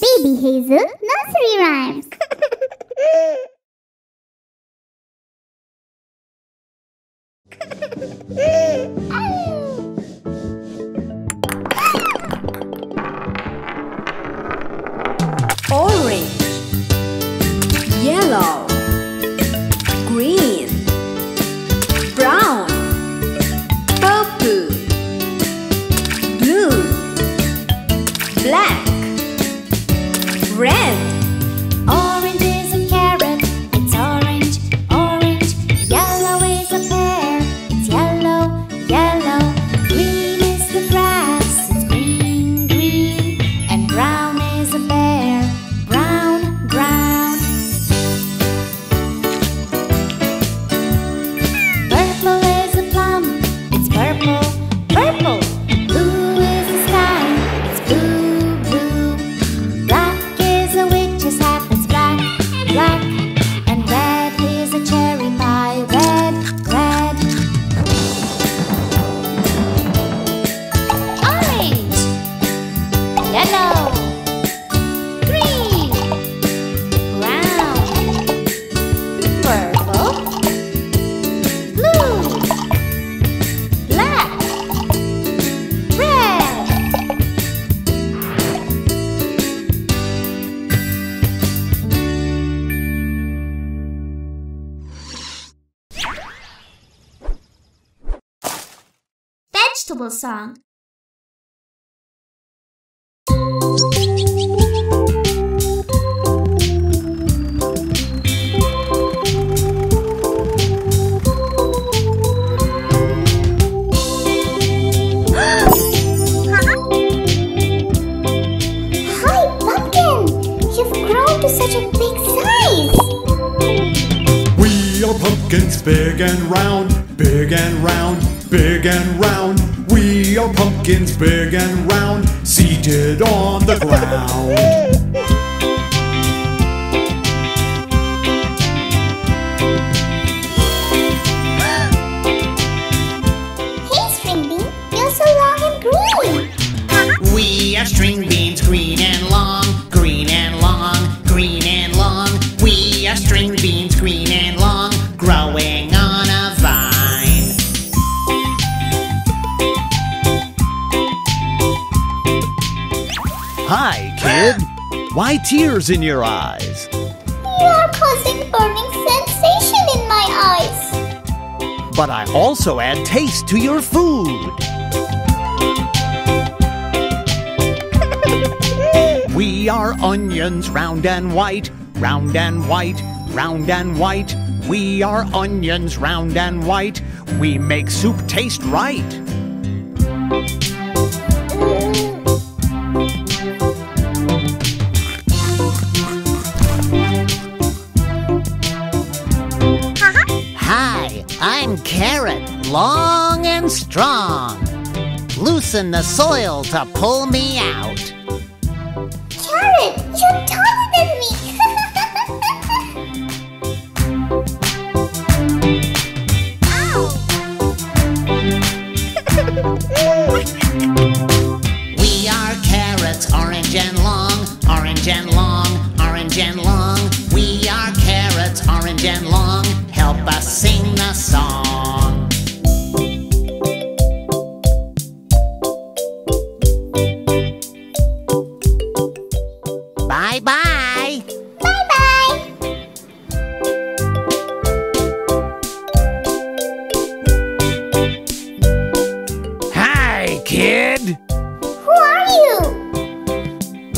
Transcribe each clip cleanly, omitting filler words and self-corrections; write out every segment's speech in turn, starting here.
Baby Hazel Nursery Rhymes. Orange, yellow, green, brown, purple, blue, black, red. Orange is a carrot, it's orange, orange. Yellow is a pear, it's yellow, yellow. Green is the grass, it's green, green. And brown is a bear, brown, brown. Purple is a plum, it's purple, purple. Blue is the sky, it's blue, blue. Black is a witch's hat, it's black, black. And red is a cherry pie, red, red. Orange, yellow, green, brown, purple, blue, black, red. Vegetable song. Hi, Pumpkin! You've grown to such a big size! We are pumpkins, big and round, big and round, big and round. We are pumpkins, big and round, seated on the ground. Hey, String Bean, you're so long and green! We are string beans, green and long, green and long, green and long. We are string beans, green and long, growing on a vine. Hi, kid. Why tears in your eyes? You're causing burning sensation in my eyes. But I also add taste to your food. We are onions, round and white, round and white, round and white. We are onions, round and white. We make soup taste right. Hi, I'm Carrot, long and strong. Loosen the soil to pull me out. Carrot, you're taller than me! We are carrots, orange and long, orange and long, orange and long. We are carrots, orange and long. Help us sing the song. Bye-bye. Bye-bye! Hi, kid. Who are you?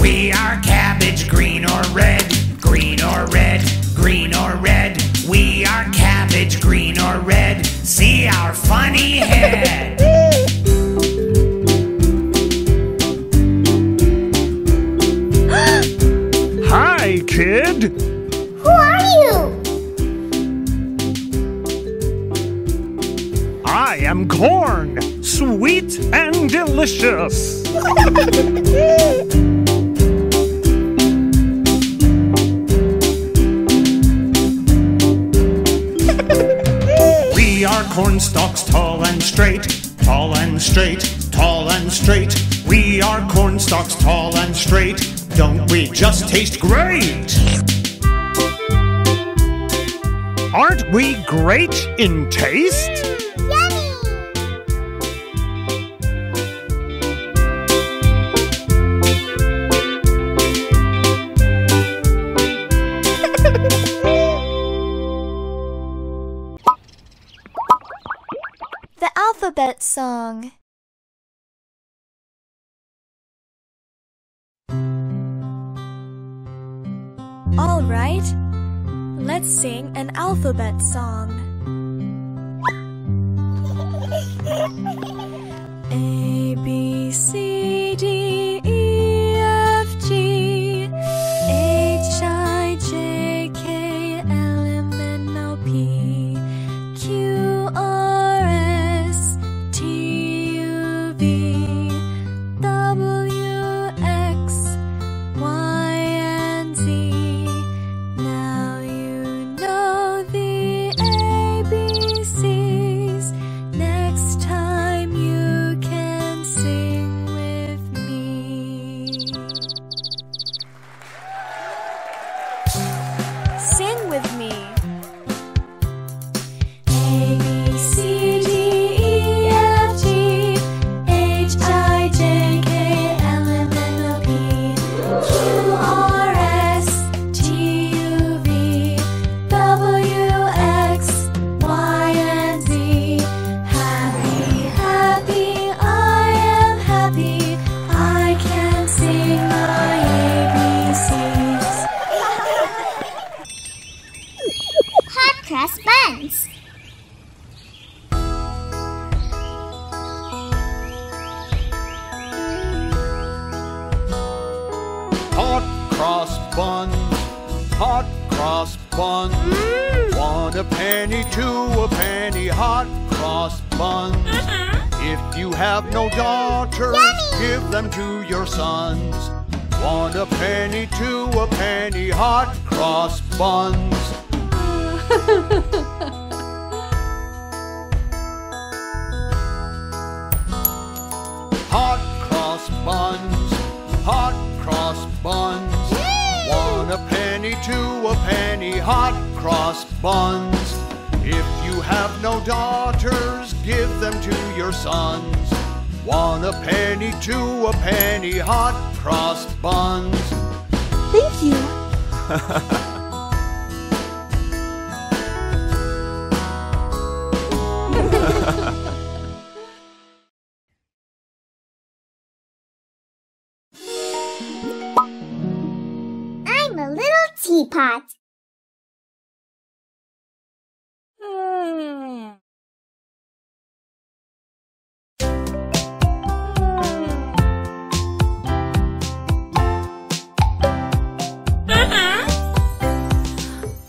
We are cabbage, green or red, green or red, green or red. We are cabbage, green or red. See our funny head. Hi, kid. Who are you? I am corn, sweet and delicious. We are corn stalks, tall and straight, tall and straight, tall and straight. We are cornstalks tall and straight. Don't we just taste great? Aren't we great in taste? The alphabet song. All right, let's sing an alphabet song. A, B, C, D, E, F, G, H, I, J, K, L, M, N, O, P, Q, R, S, T, U, V, W, X, Y, and Z. Now you know the ABCs. Next time you can sing with me. Sing with me. A, B, C, D, E, F, G, H, I, J, K, L, M, N, O, P, Q, R, S, T, U, V, W, X, Y, and Z. Happy, happy, I am happy. I can sing my ABCs. Hot cross buns. Hot cross buns, hot cross buns. 1 a penny, 2 a penny, hot cross buns. If you have no daughters, give them to your sons. 1 a penny, 2 a penny, hot cross buns. Hot cross buns, hot cross buns. 1 a penny, 2 a penny, hot cross buns. If you have no daughters, give them to your sons. 1 a penny, 2 a penny, hot cross buns. Thank you. I'm a little teapot.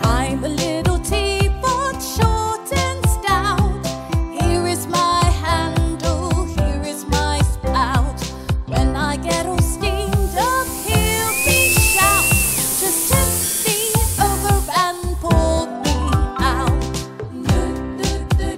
I'm a little teapot, short and stout. Here is my handle, here is my spout. When I get all steamed up, hear me shout. Just tip me over and pour me out. Do, do, do,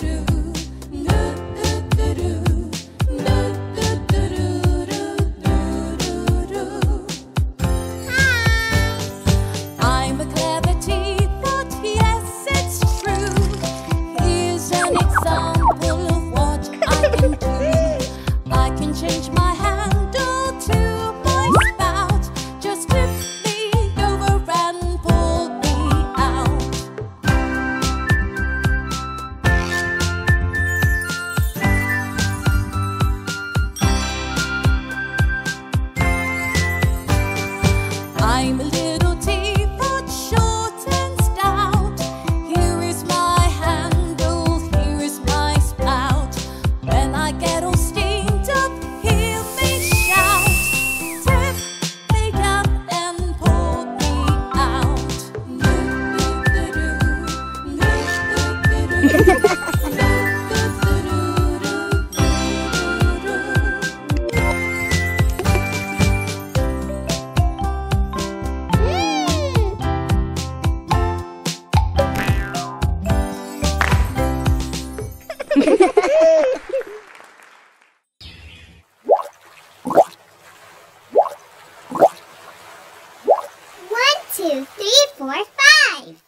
2, 3, 4, 5.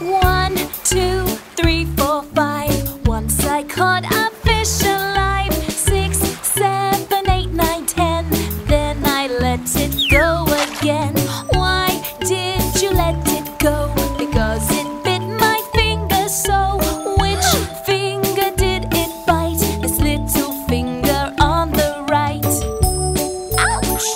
One, two, three, four, five. Once I caught a fish alive. 6, 7, 8, 9, 10. Then I let it go again. Why did you let it go? Because it bit my finger so. Which finger did it bite? This little finger on the right. Ouch!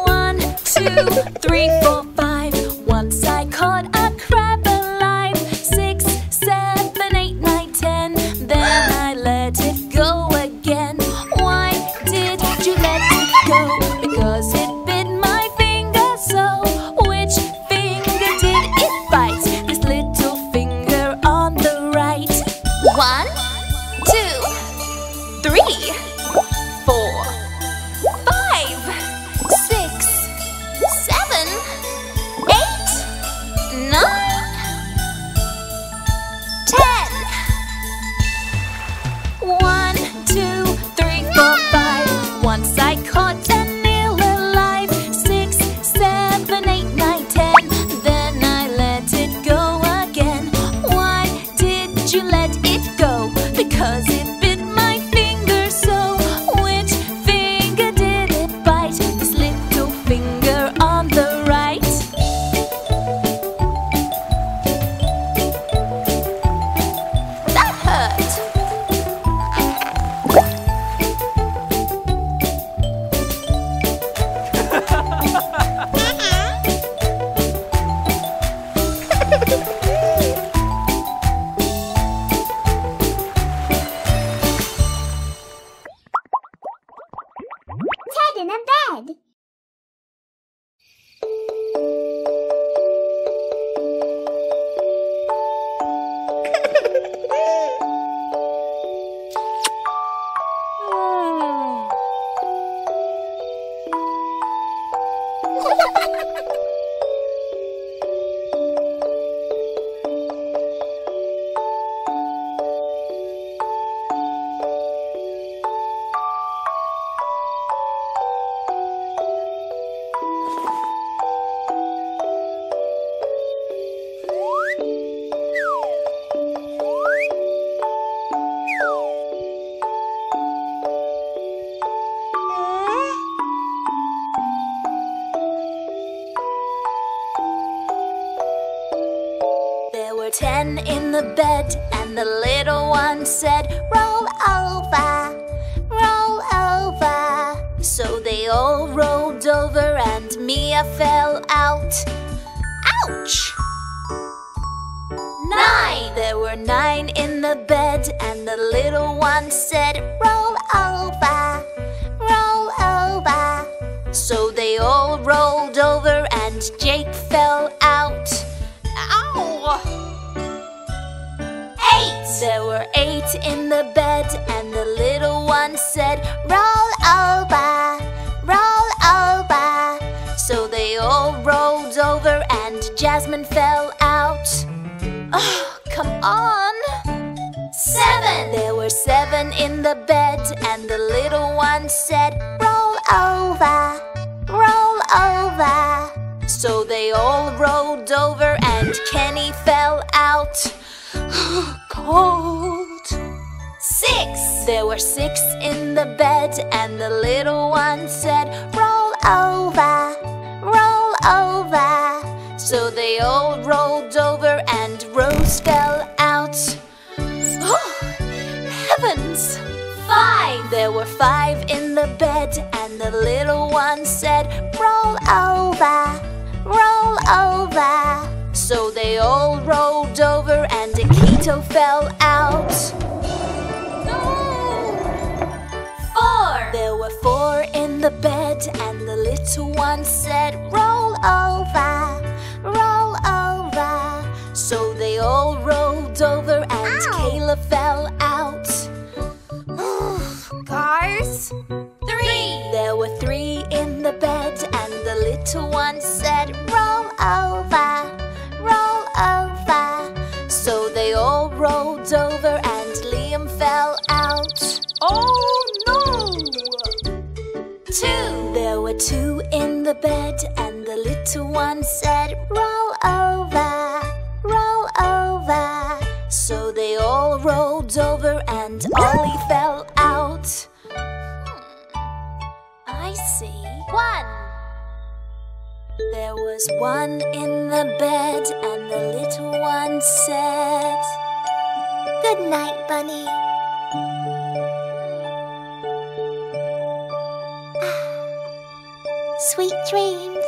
One, two, three, 4, 5. Once I caught a crab alive. 6, 7, 8, 9, 10. Then I let it go again. Why did you let it go? Because it bit my finger so. Which finger did it bite? This little finger on the right. 1, 2, 3, 4, 5, 6, 7, 8, 9, 10. 1, 2, 3, 4, 5. Once I caught an eel alive. 6, 7, 8, 9, 10. Then I let it go again. Why did you let it go? Because it bit my finger so. Which finger did it bite? This little finger on the right. That hurt. Ted in a bed. There were 10 in the bed, and the little one said, "Roll over, roll over." So they all rolled over, and Mia fell out. Ouch! 9! There were 9 in the bed, and the little one said, "Roll over, roll over." So they all rolled over, and Jake fell out. Ow! 8! There were 8 in the bed, and the little one said, "Roll over, roll over." So they all rolled over, and Jasmine fell out. Oh, come on! 7! There were 7 in the bed, and the little one said, "Roll over, roll over." So they all rolled over, and Kenny fell out. Cold. 6! There were 6 in the bed, and the little one said, "Roll over, roll over." So they all rolled over, and Rose fell out. Oh, heavens! 5! There were 5 in the bed, and the little one said, "Roll over, roll over." So they all rolled over, and Akito fell out. No! 4! There were 4 in the bed, and the little one said, "Roll over, roll over." So they all rolled over, and Kayla fell out. Guys, were two in the bed, and the little one said, roll over, roll over. So they all rolled over and Ollie fell out. I see. One. There was one in the bed, and the little one said, good night, Bunny. Sweet dreams.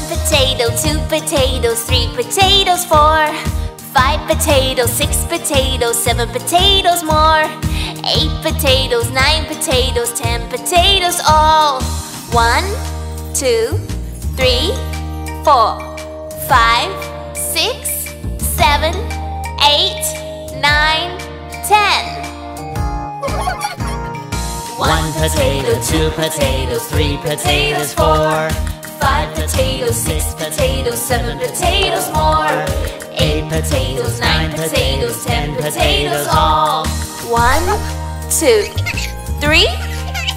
Potato, 2 potatoes, 3 potatoes, 4, 5 potatoes, 6 potatoes, 7 potatoes more, 8 potatoes, 9 potatoes, 10 potatoes all. 1, 2, 3, 4, 5, 6, 7, 8, 9, 10. 1 potato, 2 potatoes, 3 potatoes, 4, 5 potatoes, 6 potatoes, 7 potatoes more, 8 potatoes, 9 potatoes, 10 potatoes all. 1, 2, 3,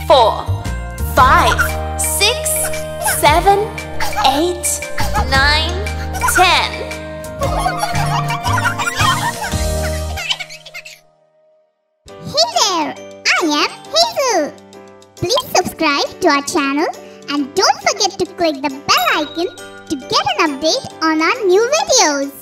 4, 5, 6, 7, 8, 9, 10. Hey there, I am Hazel. Please subscribe to our channel and don't forget to click the bell icon to get an update on our new videos.